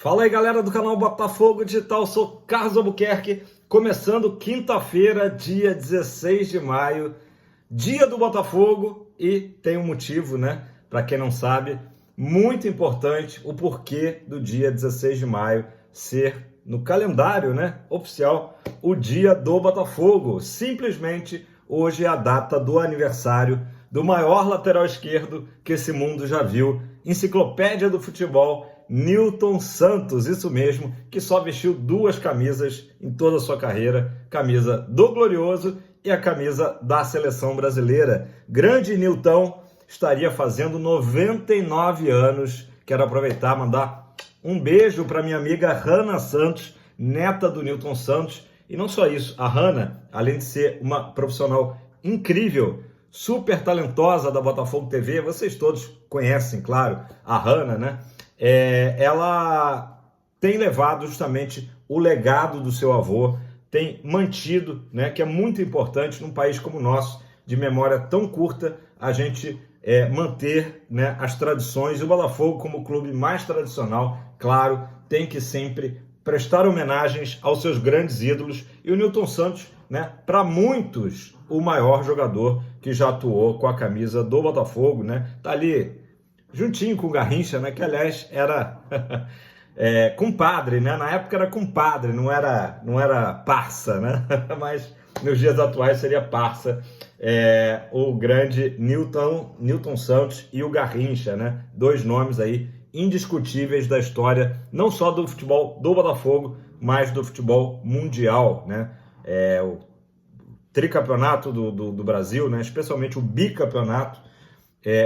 Fala aí, galera do canal Botafogo Digital, sou Carlos Albuquerque, começando quinta-feira, dia 16 de maio, dia do Botafogo, e tem um motivo, né? Para quem não sabe, muito importante o porquê do dia 16 de maio ser no calendário, né, oficial, o dia do Botafogo. Simplesmente hoje é a data do aniversário do maior lateral esquerdo que esse mundo já viu, enciclopédia do futebol, Nilton Santos, isso mesmo, que só vestiu duas camisas em toda a sua carreira, camisa do Glorioso e a camisa da Seleção Brasileira. Grande Nilton estaria fazendo 99 anos. Quero aproveitar e mandar um beijo para minha amiga Hanna Santos, neta do Nilton Santos. E não só isso, a Hanna, além de ser uma profissional incrível, super talentosa da Botafogo TV, vocês todos conhecem, claro, a Hanna, né? Ela tem levado justamente o legado do seu avô, tem mantido, né, que é muito importante num país como o nosso, de memória tão curta, a gente manter, né, as tradições. E o Botafogo, como o clube mais tradicional, claro, tem que sempre prestar homenagens aos seus grandes ídolos. E o Nilton Santos, né, para muitos, o maior jogador que já atuou com a camisa do Botafogo, né? Tá ali juntinho com o Garrincha, né, que aliás era compadre, né? Na época era compadre, não era parça, né? Mas nos dias atuais seria parça. O grande Nilton Santos e o Garrincha, né? Dois nomes aí indiscutíveis da história, não só do futebol do Botafogo, mas do futebol mundial, né? O tricampeonato do Brasil, né? Especialmente o bicampeonato,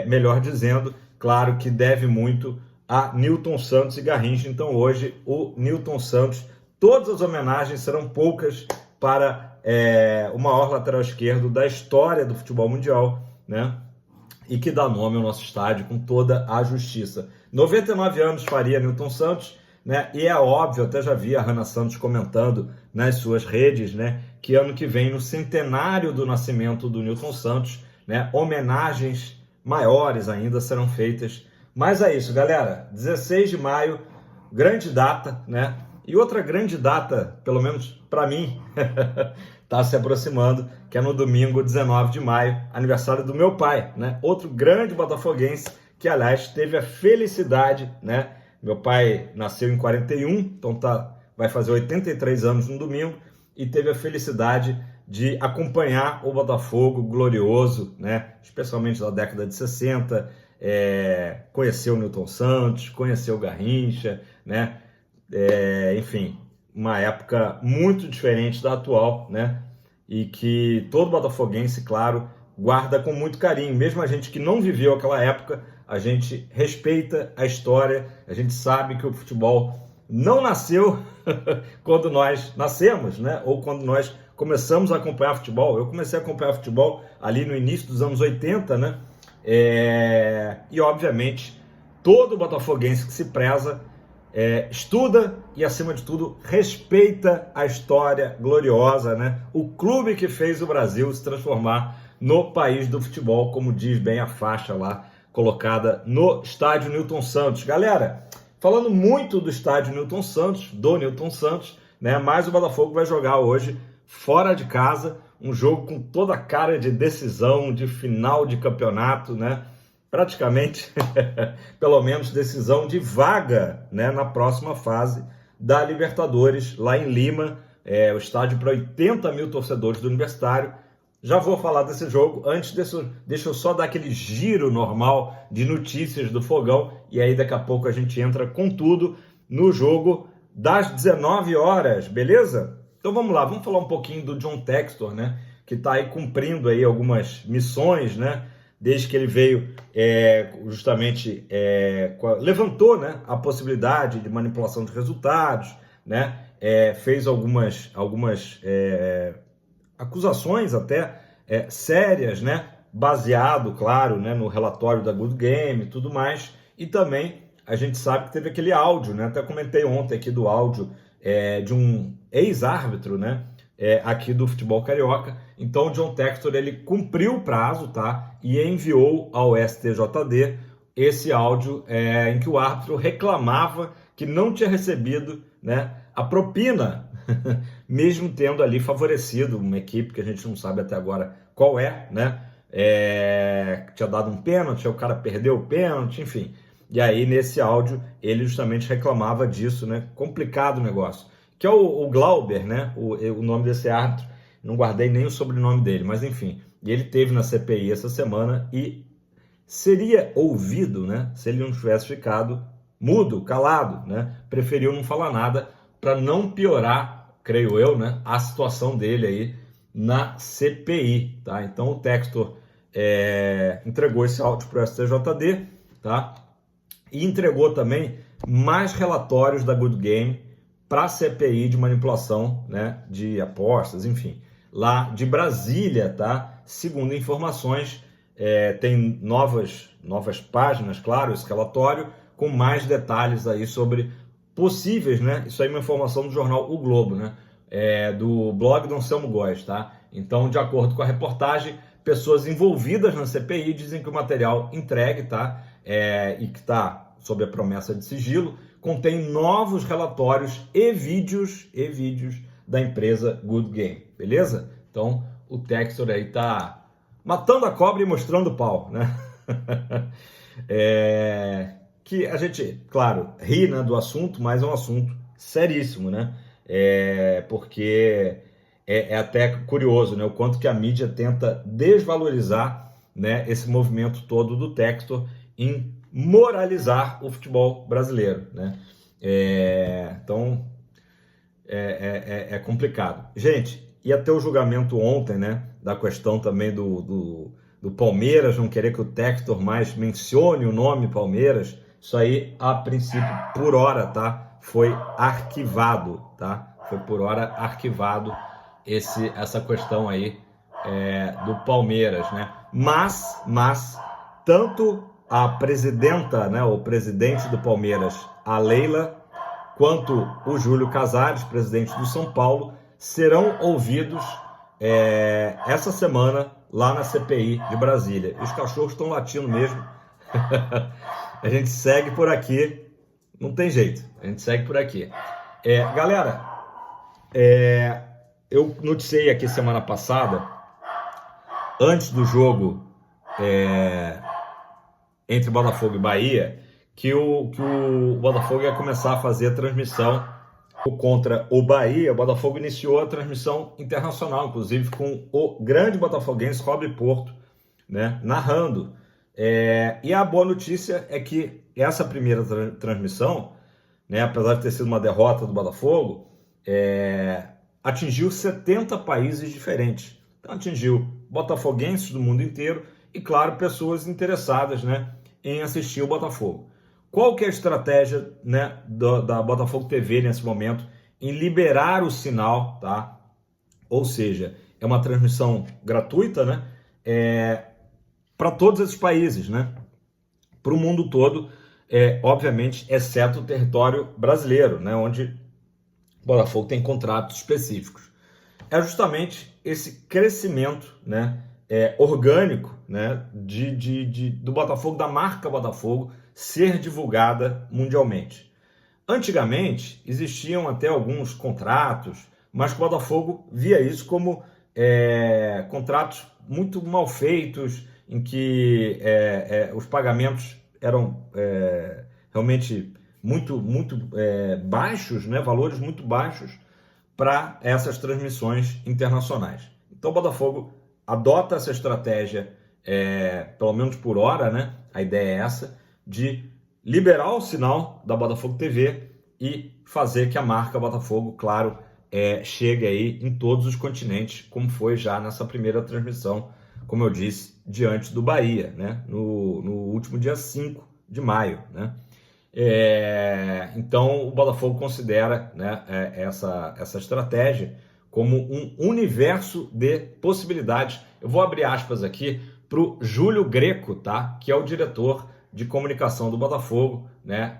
melhor dizendo, claro que deve muito a Nilton Santos e Garrincha. Então hoje o Nilton Santos, todas as homenagens serão poucas para o maior lateral esquerdo da história do futebol mundial, né? E que dá nome ao nosso estádio com toda a justiça. 99 anos faria Nilton Santos, né? E é óbvio, até já vi a Hanna Santos comentando nas suas redes, né, que ano que vem, no centenário do nascimento do Nilton Santos, né, homenagens maiores ainda serão feitas. Mas é isso, galera, 16 de maio, grande data, né? E outra grande data, pelo menos para mim, está se aproximando, que é no domingo 19 de maio, aniversário do meu pai, né? Outro grande botafoguense, que aliás teve a felicidade, né? Meu pai nasceu em 41, então vai fazer 83 anos no domingo, e teve a felicidade de acompanhar o Botafogo glorioso, né? Especialmente da década de 60, conheceu o Nilton Santos, conheceu o Garrincha, né? Enfim, uma época muito diferente da atual, né? E que todo botafoguense, claro, guarda com muito carinho. Mesmo a gente que não viveu aquela época, a gente respeita a história, a gente sabe que o futebol não nasceu quando nós nascemos, né? Ou quando nós começamos a acompanhar futebol. Eu comecei a acompanhar futebol ali no início dos anos 80, né? E, obviamente, todo botafoguense que se preza estuda e, acima de tudo, respeita a história gloriosa, né? O clube que fez o Brasil se transformar no país do futebol, como diz bem a faixa lá, colocada no estádio Nilton Santos. Galera, falando muito do estádio Nilton Santos, do Nilton Santos, né? Mas o Botafogo vai jogar hoje fora de casa, um jogo com toda a cara de decisão, de final de campeonato, né? Praticamente, pelo menos, decisão de vaga, né, na próxima fase da Libertadores, lá em Lima, o estádio para 80 mil torcedores do Universitário. Já vou falar desse jogo. Antes disso, deixa eu só dar aquele giro normal de notícias do Fogão, e aí daqui a pouco a gente entra com tudo no jogo das 19 horas, beleza? Então vamos lá, vamos falar um pouquinho do John Textor, né, que está aí cumprindo aí algumas missões, né, desde que ele veio, justamente, levantou, né, a possibilidade de manipulação de resultados, né, fez algumas acusações até sérias, né, baseado, claro, né, no relatório da Good Game e tudo mais. E também a gente sabe que teve aquele áudio, né, até comentei ontem aqui do áudio de um ex-árbitro, né, aqui do futebol carioca. Então o John Textor, ele cumpriu o prazo, tá? E enviou ao STJD esse áudio em que o árbitro reclamava que não tinha recebido, né, a propina, mesmo tendo ali favorecido uma equipe que a gente não sabe até agora qual é, né? Tinha dado um pênalti, o cara perdeu o pênalti, enfim. E aí, nesse áudio, ele justamente reclamava disso, né? Complicado o negócio. Que é o Glauber, né? O nome desse árbitro. Não guardei nem o sobrenome dele, mas enfim. E ele teve na CPI essa semana e seria ouvido, né? Se ele não tivesse ficado mudo, calado, né? Preferiu não falar nada para não piorar, creio eu, né? A situação dele aí na CPI, tá? Então o Textor entregou esse áudio para o STJD, tá? E entregou também mais relatórios da Good Game para a CPI de manipulação, né, de apostas, enfim, lá de Brasília, tá? Segundo informações, tem novas páginas, claro, esse relatório, com mais detalhes aí sobre possíveis, né? Isso aí é uma informação do jornal O Globo, né? Do blog do Anselmo Góes, tá? Então, de acordo com a reportagem, pessoas envolvidas na CPI dizem que o material entregue, tá? E que está sob a promessa de sigilo, contém novos relatórios e vídeos da empresa Good Game, beleza? Então, o Textor aí tá matando a cobra e mostrando o pau, né? Que a gente, claro, ri, né, do assunto, mas é um assunto seríssimo, né? Porque é até curioso, né, o quanto que a mídia tenta desvalorizar, né, esse movimento todo do Textor em moralizar o futebol brasileiro, né? Então, é complicado. Gente, ia ter o julgamento ontem, né, da questão também do Palmeiras, não querer que o Textor mais mencione o nome Palmeiras. Isso aí, a princípio, por hora, tá? Foi arquivado, tá? Foi por hora arquivado essa questão aí do Palmeiras, né? Mas tanto a presidenta, né, o presidente do Palmeiras, a Leila, quanto o Júlio Casares, presidente do São Paulo, serão ouvidos essa semana lá na CPI de Brasília. Os cachorros estão latindo mesmo. A gente segue por aqui, não tem jeito, a gente segue por aqui. Galera, eu noticiei aqui semana passada, antes do jogo entre Botafogo e Bahia, que o Botafogo ia começar a fazer a transmissão contra o Bahia. O Botafogo iniciou a transmissão internacional, inclusive com o grande botafoguense Rob Porto, né, narrando. E a boa notícia é que essa primeira transmissão, né, apesar de ter sido uma derrota do Botafogo, atingiu 70 países diferentes. Então atingiu botafoguenses do mundo inteiro e, claro, pessoas interessadas, né, em assistir o Botafogo. Qual que é a estratégia, né, da Botafogo TV nesse momento em liberar o sinal, tá? Ou seja, é uma transmissão gratuita, né, para todos esses países, né, para o mundo todo, obviamente, exceto o território brasileiro, né, onde o Botafogo tem contratos específicos. É justamente esse crescimento, né, orgânico, né, do Botafogo, da marca Botafogo, ser divulgada mundialmente. Antigamente, existiam até alguns contratos, mas o Botafogo via isso como contratos muito mal feitos, em que os pagamentos eram realmente muito baixos, né, valores muito baixos para essas transmissões internacionais. Então o Botafogo adota essa estratégia, pelo menos por hora, né? A ideia é essa, de liberar o sinal da Botafogo TV e fazer que a marca Botafogo, claro, chegue aí em todos os continentes, como foi já nessa primeira transmissão, como eu disse, diante do Bahia, né? No último dia 5 de maio, né? Então o Botafogo considera, né, essa estratégia como um universo de possibilidades. Eu vou abrir aspas aqui para o Júlio Greco, tá? Que é o diretor de comunicação do Botafogo, né?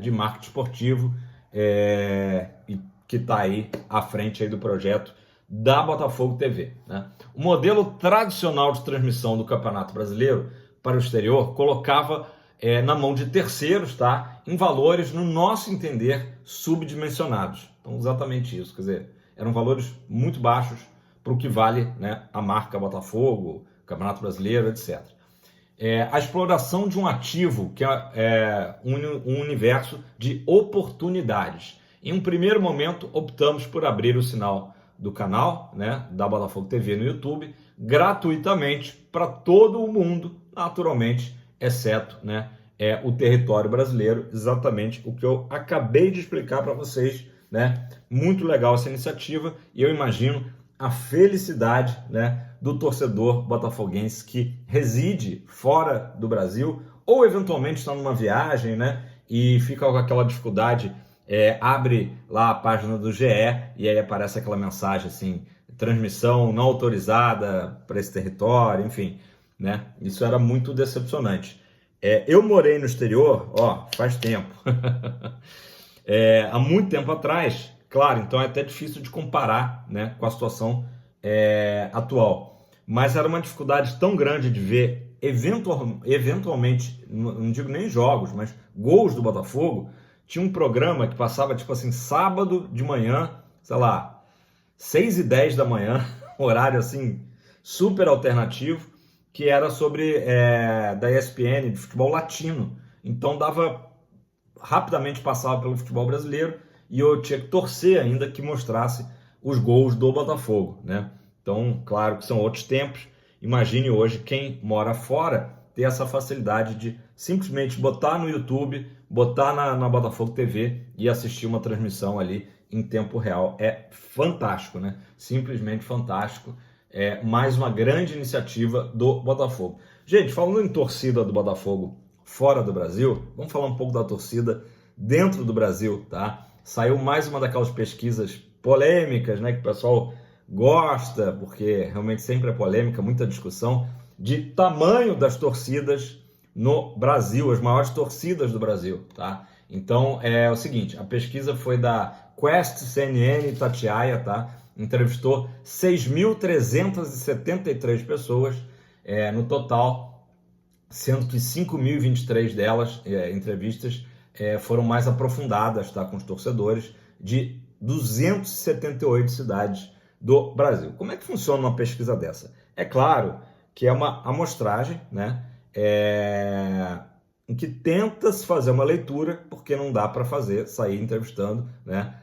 De marketing esportivo, e que está aí à frente aí do projeto da Botafogo TV, né? O modelo tradicional de transmissão do Campeonato Brasileiro para o exterior colocava na mão de terceiros, tá? Em valores, no nosso entender, subdimensionados. Então, exatamente isso. Quer dizer, eram valores muito baixos para o que vale, né, a marca Botafogo, Campeonato Brasileiro, etc. A exploração de um ativo que é um universo de oportunidades. Em um primeiro momento, optamos por abrir o sinal do canal, né, da Botafogo TV no YouTube, gratuitamente para todo o mundo, naturalmente, exceto, né, o território brasileiro, exatamente o que eu acabei de explicar para vocês, né? Muito legal essa iniciativa e eu imagino a felicidade, né, do torcedor botafoguense que reside fora do Brasil ou eventualmente está numa viagem, né, e fica com aquela dificuldade, abre lá a página do GE e aí aparece aquela mensagem assim, transmissão não autorizada para esse território, enfim, né? Isso era muito decepcionante. Eu morei no exterior, faz tempo, há muito tempo atrás, claro, então é até difícil de comparar, né, com a situação atual, mas era uma dificuldade tão grande de ver eventualmente, não digo nem jogos, mas gols do Botafogo. Tinha um programa que passava, tipo assim, sábado de manhã, sei lá, 6h10 da manhã, horário assim, super alternativo, que era sobre, da ESPN, de futebol latino. Então rapidamente passava pelo futebol brasileiro e eu tinha que torcer ainda que mostrasse os gols do Botafogo, né? Então, claro que são outros tempos. Imagine hoje quem mora fora ter essa facilidade de simplesmente botar no YouTube, botar na Botafogo TV e assistir uma transmissão ali em tempo real. É fantástico, né? Simplesmente fantástico. É mais uma grande iniciativa do Botafogo. Gente, falando em torcida do Botafogo fora do Brasil, vamos falar um pouco da torcida dentro do Brasil, tá? Saiu mais uma daquelas pesquisas polêmicas, né, que o pessoal gosta, porque realmente sempre é polêmica, muita discussão, de tamanho das torcidas no Brasil, as maiores torcidas do Brasil, tá? Então, é o seguinte, a pesquisa foi da Quest CNN Itatiaia, tá? Entrevistou 6.373 pessoas, no total, sendo que 5.023 delas, entrevistas, foram mais aprofundadas, tá, com os torcedores de 278 cidades do Brasil. Como é que funciona uma pesquisa dessa? É claro que é uma amostragem, né, em que tenta-se fazer uma leitura, porque não dá para sair entrevistando, né,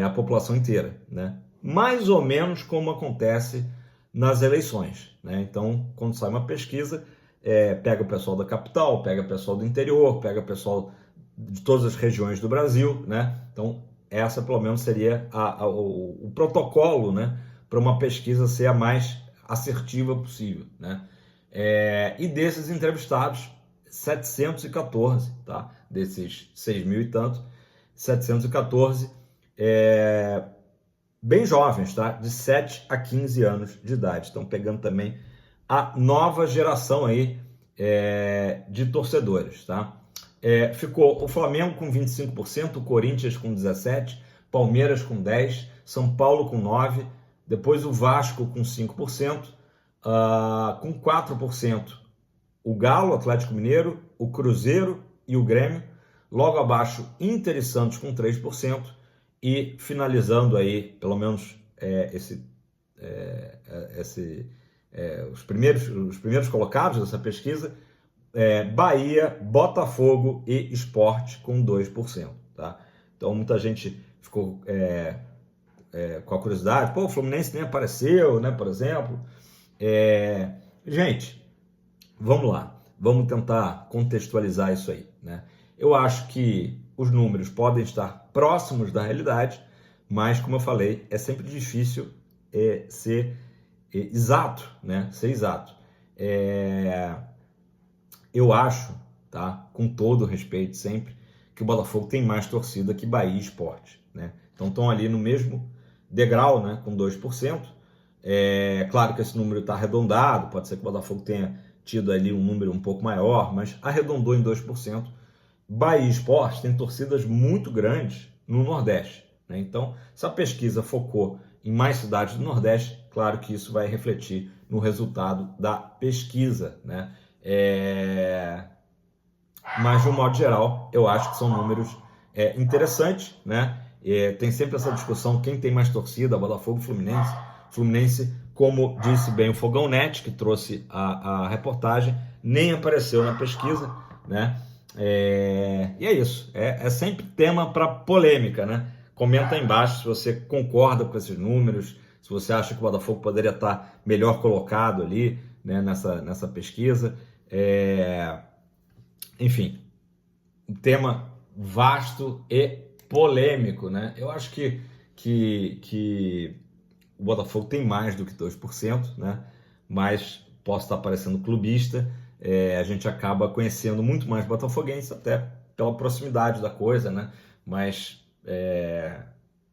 a população inteira, né? Mais ou menos como acontece nas eleições, né? Então, quando sai uma pesquisa, pega o pessoal da capital, pega o pessoal do interior, pega o pessoal de todas as regiões do Brasil, né? Então, essa pelo menos seria o protocolo, né, para uma pesquisa ser a mais assertiva possível, né? E desses entrevistados, 714, tá? Desses 6.000 e tanto, 714 bem jovens, tá? De 7 a 15 anos de idade. Estão pegando também a nova geração aí de torcedores, tá? Ficou o Flamengo com 25%, o Corinthians com 17%, Palmeiras com 10%, São Paulo com 9%, depois o Vasco com 5%, com 4% o Galo, Atlético Mineiro, o Cruzeiro e o Grêmio, logo abaixo Inter e Santos com 3%, e finalizando aí, pelo menos os primeiros colocados dessa pesquisa, Bahia, Botafogo e Sport com 2%, tá? Então muita gente ficou com a curiosidade, o Fluminense nem apareceu, né, por exemplo. Gente, vamos lá, vamos tentar contextualizar isso aí, né? Eu acho que os números podem estar próximos da realidade, mas, como eu falei, é sempre difícil ser exato, né? Ser exato. Eu acho, tá? Com todo respeito sempre, que o Botafogo tem mais torcida que Bahia e Sport, né? Então estão ali no mesmo degrau, né? Com 2%. Claro que esse número está arredondado, pode ser que o Botafogo tenha tido ali um número um pouco maior, mas arredondou em 2%. Bahia e Sport têm torcidas muito grandes no Nordeste, né? Então, se a pesquisa focou em mais cidades do Nordeste, claro que isso vai refletir no resultado da pesquisa, né? mas de um modo geral, eu acho que são números interessantes, né? Tem sempre essa discussão, quem tem mais torcida, Botafogo, Fluminense. Fluminense, como disse bem o Fogão Net, que trouxe a reportagem, nem apareceu na pesquisa, né? E é isso, é sempre tema para polêmica, né? Comenta aí embaixo se você concorda com esses números, se você acha que o Botafogo poderia estar melhor colocado ali, né, nessa pesquisa. Enfim, um tema vasto e polêmico, né? Eu acho que o Botafogo tem mais do que 2%, né? Mas posso estar parecendo clubista, a gente acaba conhecendo muito mais botafoguenses, até pela proximidade da coisa, né? Mas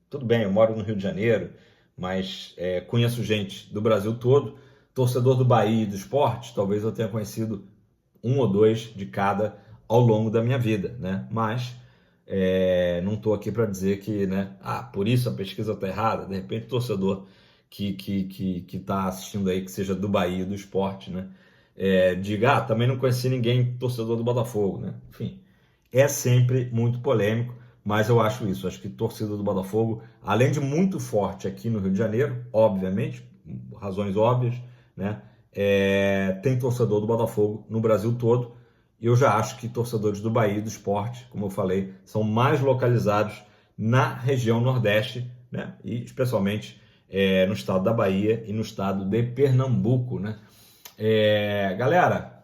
tudo bem, eu moro no Rio de Janeiro, mas conheço gente do Brasil todo, torcedor do Bahia e do Sport, talvez eu tenha conhecido um ou dois de cada ao longo da minha vida, né? Mas não estou aqui para dizer que, né? Por isso a pesquisa está errada. De repente, o torcedor que está assistindo aí, que seja do Bahia, do Sport, né? Diga, também não conheci ninguém torcedor do Botafogo, né? Enfim, é sempre muito polêmico, mas eu acho isso. Acho que torcida do Botafogo, além de muito forte aqui no Rio de Janeiro, obviamente, razões óbvias, né? Tem torcedor do Botafogo no Brasil todo. E eu já acho que torcedores do Bahia e do Sport, como eu falei, são mais localizados na região Nordeste, né? E especialmente no estado da Bahia e no estado de Pernambuco, né? Galera,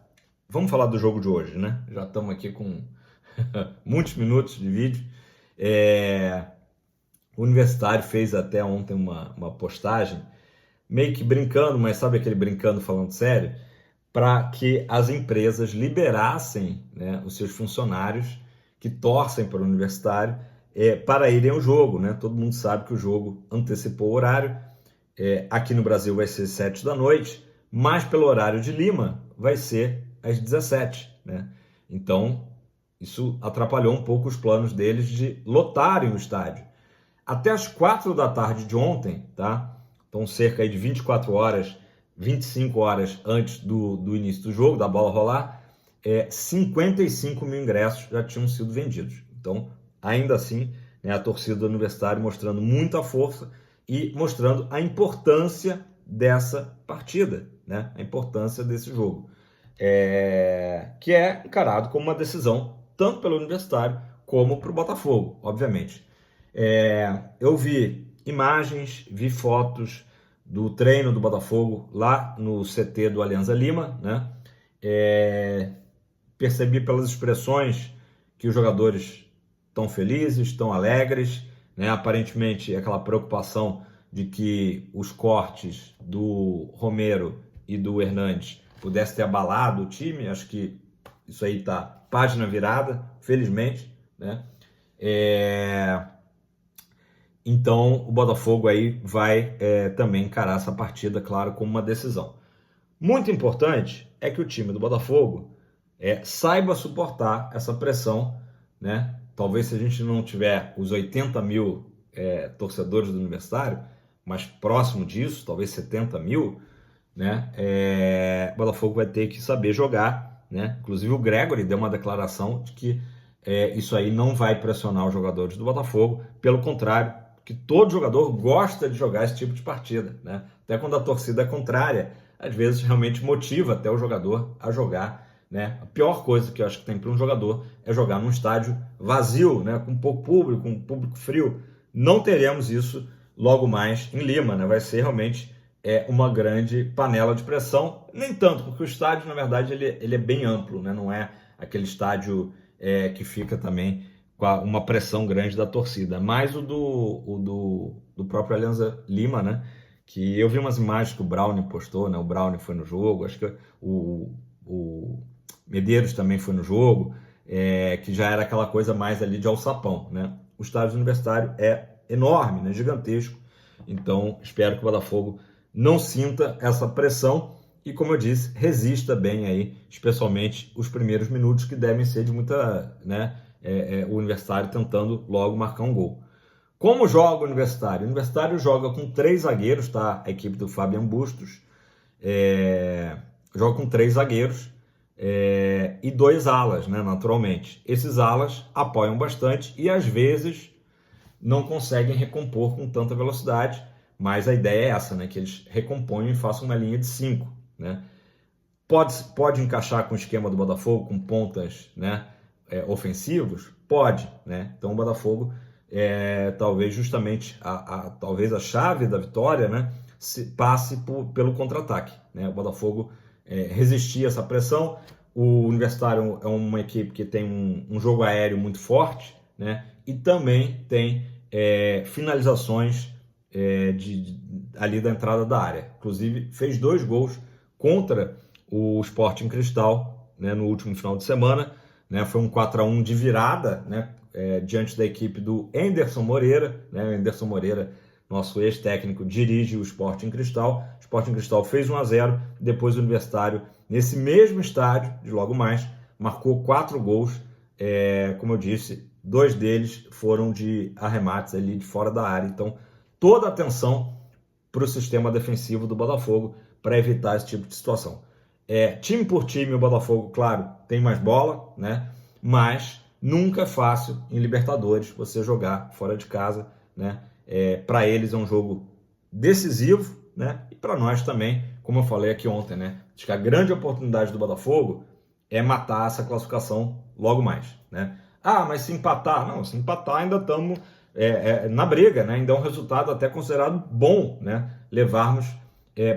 vamos falar do jogo de hoje, né? Já estamos aqui com muitos minutos de vídeo. O Universitário fez até ontem uma postagem, meio que brincando, mas sabe aquele brincando falando sério? Para que as empresas liberassem, né, os seus funcionários que torcem para o Universitário para irem ao jogo, né? Todo mundo sabe que o jogo antecipou o horário. Aqui no Brasil vai ser 7 da noite, mas pelo horário de Lima vai ser às 17, né? Então, isso atrapalhou um pouco os planos deles de lotarem o estádio. Até as 4 da tarde de ontem, tá? Então, cerca de 24 horas, 25 horas antes do início do jogo, da bola rolar, 55 mil ingressos já tinham sido vendidos. Então, ainda assim, né, a torcida do Universitário mostrando muita força e mostrando a importância dessa partida, né? A importância desse jogo, que é encarado como uma decisão tanto pelo Universitário como para o Botafogo, obviamente. Eu vi imagens, vi fotos do treino do Botafogo lá no CT do Alianza Lima, né? Percebi pelas expressões que os jogadores estão felizes, estão alegres, né? Aparentemente aquela preocupação de que os cortes do Romero e do Hernandes pudessem ter abalado o time. Acho que isso aí tá página virada, felizmente, né? Então o Botafogo aí vai também encarar essa partida, claro, como uma decisão. Muito importante é que o time do Botafogo saiba suportar essa pressão, né? Talvez se a gente não tiver os 80 mil torcedores do Universitário, mas próximo disso, talvez 70 mil, né? O Botafogo vai ter que saber jogar, né? Inclusive o Gregory deu uma declaração de que isso aí não vai pressionar os jogadores do Botafogo, pelo contrário, que todo jogador gosta de jogar esse tipo de partida, né? Até quando a torcida é contrária, às vezes realmente motiva até o jogador a jogar, né? A pior coisa que eu acho que tem para um jogador é jogar num estádio vazio, né? Com pouco público, com um público frio. Não teremos isso logo mais em Lima, né? Vai ser realmente uma grande panela de pressão. Nem tanto, porque o estádio, na verdade, ele é bem amplo, né? Não é aquele estádio que fica também com uma pressão grande da torcida. Mas o do próprio Alianza Lima, né? Que eu vi umas imagens que o Brownie postou, né? O Brownie foi no jogo, acho que o Medeiros também foi no jogo, que já era aquela coisa mais ali de alçapão, né? O estádio universitário é enorme, né? Gigantesco. Então, espero que o Botafogo não sinta essa pressão e, como eu disse, resista bem aí, especialmente os primeiros minutos, que devem ser de muita, né? O Universitário tentando logo marcar um gol. Como joga o Universitário? O Universitário joga com 3 zagueiros, tá? A equipe do Fabian Bustos joga com 3 zagueiros. e 2 alas, né, naturalmente. Esses alas apoiam bastante e às vezes não conseguem recompor com tanta velocidade, mas a ideia é essa, né, que eles recomponham e façam uma linha de 5, né? Pode encaixar com o esquema do Botafogo, com pontas, né, ofensivos? Pode, né? Então o Botafogo, talvez justamente talvez a chave da vitória, né, passe pelo contra-ataque, né? O Botafogo resistir a essa pressão. O Universitário é uma equipe que tem um jogo aéreo muito forte, né? E também tem finalizações ali da entrada da área. Inclusive fez 2 gols contra o Sporting Cristal, né, no último final de semana, né? Foi um 4-1 de virada, né, diante da equipe do Anderson Moreira, né? O Anderson Moreira, nosso ex-técnico, dirige o Sporting Cristal. O Sporting Cristal fez 1-0, depois o Universitário, nesse mesmo estádio, de logo mais, marcou 4 gols, como eu disse, 2 deles foram de arremates ali de fora da área. Então, toda a atenção para o sistema defensivo do Botafogo para evitar esse tipo de situação. Time por time, o Botafogo, claro, tem mais bola, né? Mas nunca é fácil em Libertadores você jogar fora de casa, né? Para eles é um jogo decisivo, né? E para nós também, como eu falei aqui ontem, né? Acho que a grande oportunidade do Botafogo é matar essa classificação logo mais, né? Ah, mas se empatar? Não, se empatar ainda estamos na briga, né? Ainda é um resultado até considerado bom, né? Levarmos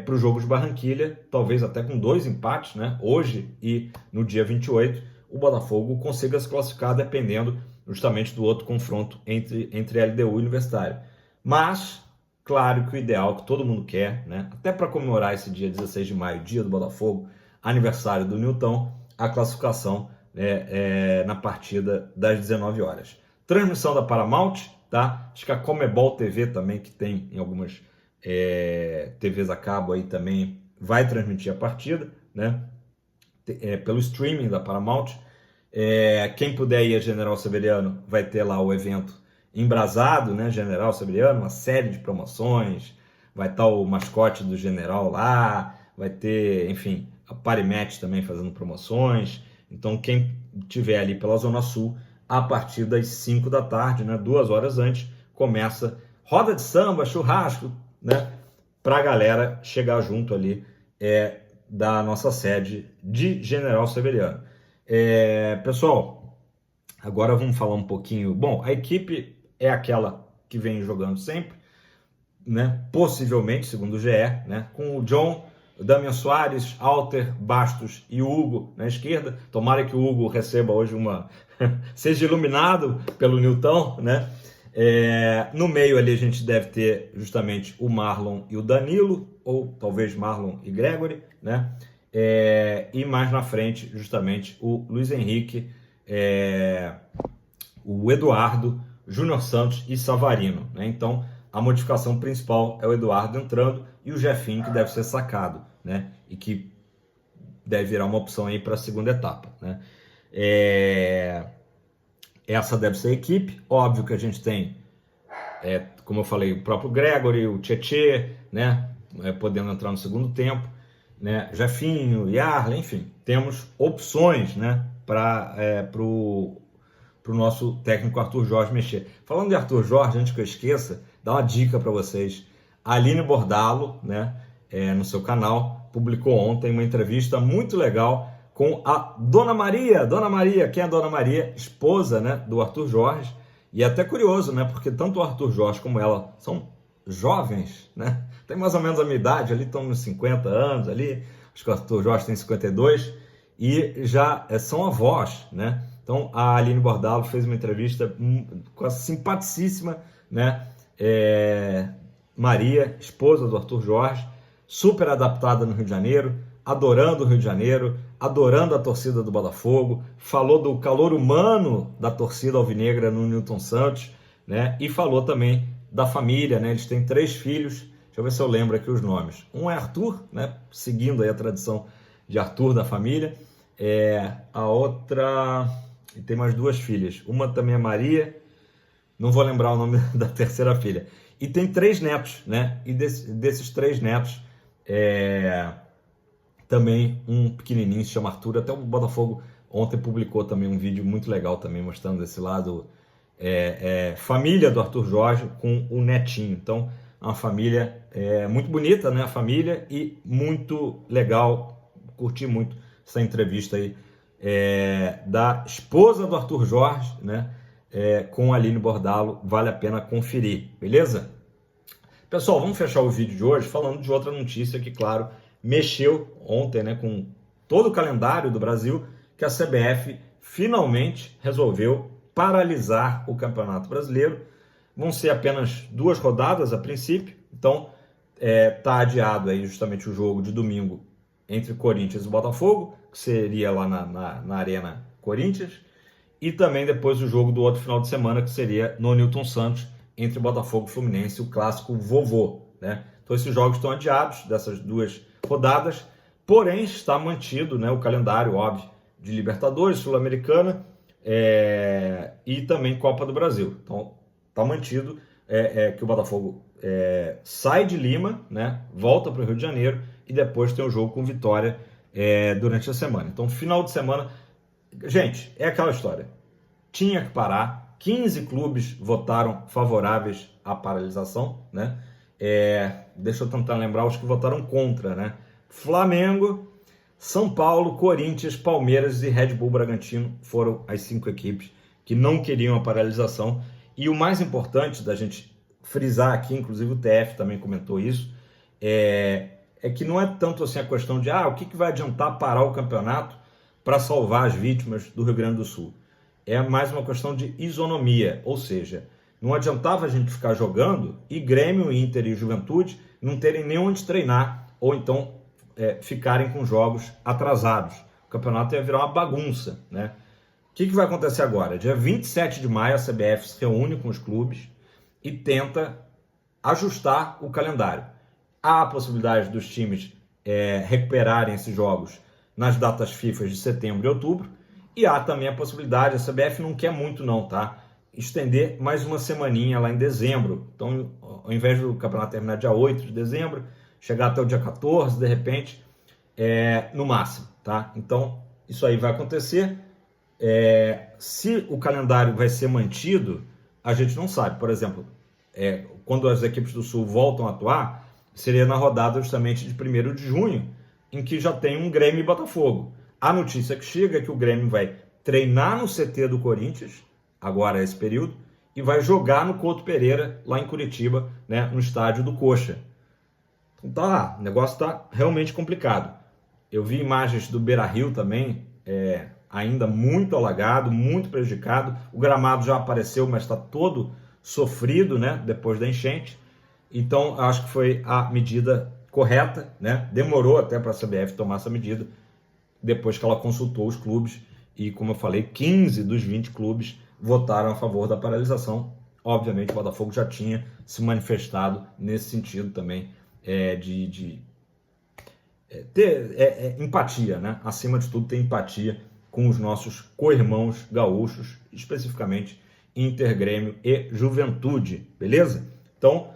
para o jogo de Barranquilha, talvez até com 2 empates, né? Hoje e no dia 28, o Botafogo consiga se classificar dependendo justamente do outro confronto entre LDU e Universitário. Mas, claro que o ideal que todo mundo quer, né? Até para comemorar esse dia 16 de maio, dia do Botafogo, aniversário do Nilton, a classificação na partida das 19 horas. Transmissão da Paramount, tá? Acho que a Comebol TV também, que tem em algumas TVs a cabo aí também, vai transmitir a partida, né? Pelo streaming da Paramount. Quem puder ir a General Severiano vai ter lá o evento Embrasado, né? General Severiano, uma série de promoções, vai estar o mascote do General lá, vai ter, enfim, a Parimatch também fazendo promoções. Então quem tiver ali pela Zona Sul, a partir das 5 da tarde, né? 2 horas antes, começa roda de samba, churrasco, né? Para a galera chegar junto ali da nossa sede de General Severiano. Pessoal, agora vamos falar um pouquinho. Bom, a equipe é aquela que vem jogando sempre, né? Possivelmente, segundo o GE, né? Com o John, o Damian Soares, Alter, Bastos e o Hugo na esquerda. Tomara que o Hugo receba hoje seja iluminado pelo Nilton, né? No meio ali a gente deve ter justamente o Marlon e o Danilo, ou talvez Marlon e Gregory, né? E mais na frente, justamente, o Luiz Henrique, o Eduardo, Júnior Santos e Savarino, né? Então, a modificação principal é o Eduardo entrando e o Jefinho, que deve ser sacado, né? E que deve virar uma opção aí para a segunda etapa, né? Essa deve ser a equipe. Óbvio que a gente tem, como eu falei, o próprio Gregory, o Tietê, né? Podendo entrar no segundo tempo, né? Jefinho, Yarley, enfim, temos opções, né? Para o nosso técnico Arthur Jorge mexer. Falando de Arthur Jorge, antes que eu esqueça, dar uma dica para vocês. A Aline Bordalo, né? No seu canal, publicou ontem uma entrevista muito legal com a Dona Maria. Dona Maria, quem é a Dona Maria? Esposa, né, do Arthur Jorge. E é até curioso, né, porque tanto o Arthur Jorge como ela são jovens, né? Tem mais ou menos a minha idade, ali estão nos 50 anos, ali, acho que o Arthur Jorge tem 52, e já são avós, né? Então a Aline Bordalo fez uma entrevista com a simpaticíssima, né, Maria, esposa do Arthur Jorge, super adaptada no Rio de Janeiro, adorando o Rio de Janeiro, adorando a torcida do Botafogo, falou do calor humano da torcida alvinegra no Nilton Santos, né? E falou também da família, né? Eles têm 3 filhos, deixa eu ver se eu lembro aqui os nomes. Um é Arthur, né? Seguindo aí a tradição de Arthur da família. A outra, e tem mais 2 filhas, uma também é Maria, não vou lembrar o nome da terceira filha. E tem 3 netos, né? E desses 3 netos, também um pequenininho, se chama Arthur. Até o Botafogo ontem publicou também um vídeo muito legal também mostrando esse lado família do Arthur Jorge com o netinho. Então, é uma família muito bonita, né? A família, e muito legal. Curti muito essa entrevista aí da esposa do Arthur Jorge, né? Com a Aline Bordalo. Vale a pena conferir, beleza? Pessoal, vamos fechar o vídeo de hoje falando de outra notícia que, claro, mexeu ontem, né, com todo o calendário do Brasil, que a CBF finalmente resolveu paralisar o Campeonato Brasileiro. Vão ser apenas 2 rodadas a princípio, então tá adiado aí justamente o jogo de domingo entre Corinthians e Botafogo, que seria lá na Arena Corinthians, e também depois o jogo do outro final de semana, que seria no Newton Santos, entre Botafogo e Fluminense, o clássico vovô, né? Então esses jogos estão adiados dessas 2 rodadas, porém está mantido, né, o calendário, óbvio, de Libertadores, Sul-Americana e também Copa do Brasil. Então está mantido que o Botafogo sai de Lima, né, volta para o Rio de Janeiro e depois tem o jogo com Vitória durante a semana. Então final de semana, gente, é aquela história, tinha que parar. 15 clubes votaram favoráveis à paralisação, né? Deixa eu tentar lembrar os que votaram contra, né? Flamengo, São Paulo, Corinthians, Palmeiras e Red Bull Bragantino foram as 5 equipes que não queriam a paralisação. E o mais importante da gente frisar aqui, inclusive o TF também comentou isso, é que não é tanto assim a questão de o que vai adiantar parar o campeonato para salvar as vítimas do Rio Grande do Sul. É mais uma questão de isonomia, ou seja, não adiantava a gente ficar jogando e Grêmio, Inter e Juventude não terem nem onde treinar, ou então ficarem com jogos atrasados. O campeonato ia virar uma bagunça, né? O que vai acontecer agora? Dia 27 de maio a CBF se reúne com os clubes e tenta ajustar o calendário. Há a possibilidade dos times recuperarem esses jogos nas datas FIFA de setembro e outubro, e há também a possibilidade, a CBF não quer muito não, tá? Estender mais uma semaninha lá em dezembro. Então, ao invés do campeonato terminar dia 8 de dezembro, chegar até o dia 14, de repente, no máximo, tá? Então, isso aí vai acontecer. Se o calendário vai ser mantido, a gente não sabe. Por exemplo, quando as equipes do Sul voltam a atuar, seria na rodada justamente de 1º de junho, em que já tem um Grêmio e Botafogo. A notícia que chega é que o Grêmio vai treinar no CT do Corinthians, agora esse período, e vai jogar no Couto Pereira, lá em Curitiba, né, no estádio do Coxa. Então o negócio está realmente complicado. Eu vi imagens do Beira-Rio também, ainda muito alagado, muito prejudicado. O gramado já apareceu, mas está todo sofrido, né, depois da enchente. Então, acho que foi a medida correta, né? Demorou até para a CBF tomar essa medida, depois que ela consultou os clubes, e como eu falei, 15 dos 20 clubes votaram a favor da paralisação. Obviamente o Botafogo já tinha se manifestado nesse sentido também, de ter empatia, né? Acima de tudo, ter empatia com os nossos co-irmãos gaúchos, especificamente Inter, Grêmio e Juventude, beleza? Então,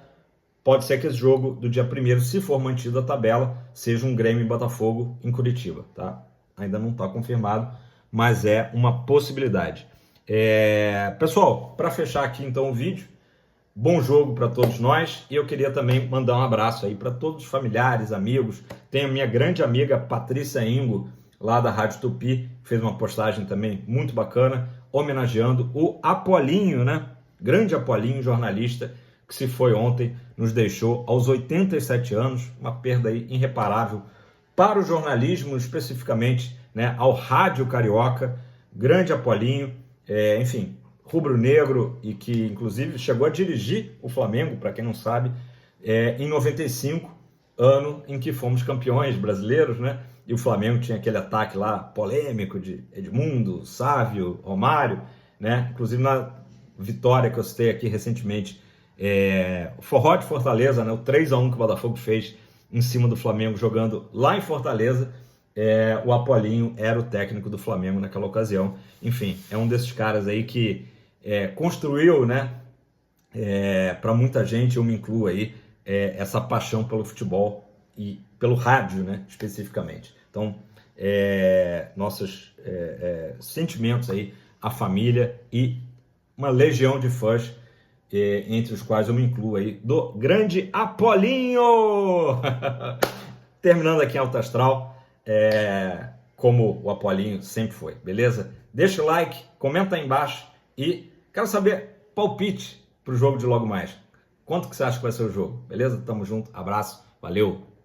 pode ser que esse jogo do dia 1º, se for mantida a tabela, seja um Grêmio e Botafogo em Curitiba, tá? Ainda não está confirmado, mas é uma possibilidade. Pessoal, para fechar aqui então o vídeo, bom jogo para todos nós, e eu queria também mandar um abraço aí para todos os familiares, amigos. Tem a minha grande amiga Patrícia Ingo, lá da Rádio Tupi, fez uma postagem também muito bacana, homenageando o Apolinho, né? Grande Apolinho, jornalista, que se foi ontem, nos deixou aos 87 anos, uma perda aí irreparável para o jornalismo, especificamente, né, ao rádio carioca. Grande Apolinho, enfim, rubro-negro, e que inclusive chegou a dirigir o Flamengo, para quem não sabe, em 95, ano em que fomos campeões brasileiros, né? E o Flamengo tinha aquele ataque lá polêmico de Edmundo, Sávio, Romário, né? Inclusive na vitória que eu citei aqui recentemente, o Forró de Fortaleza, né? O 3-1 que o Botafogo fez em cima do Flamengo, jogando lá em Fortaleza, o Apolinho era o técnico do Flamengo naquela ocasião. Enfim, é um desses caras aí que construiu, né, para muita gente, eu me incluo aí, essa paixão pelo futebol e pelo rádio, né, especificamente. Então, nossos sentimentos aí à família e uma legião de fãs, entre os quais eu me incluo aí, do grande Apolinho! Terminando aqui em Alto Astral, como o Apolinho sempre foi, beleza? Deixa o like, comenta aí embaixo e quero saber palpite para o jogo de logo mais. Quanto que você acha que vai ser o jogo, beleza? Tamo junto, abraço, valeu!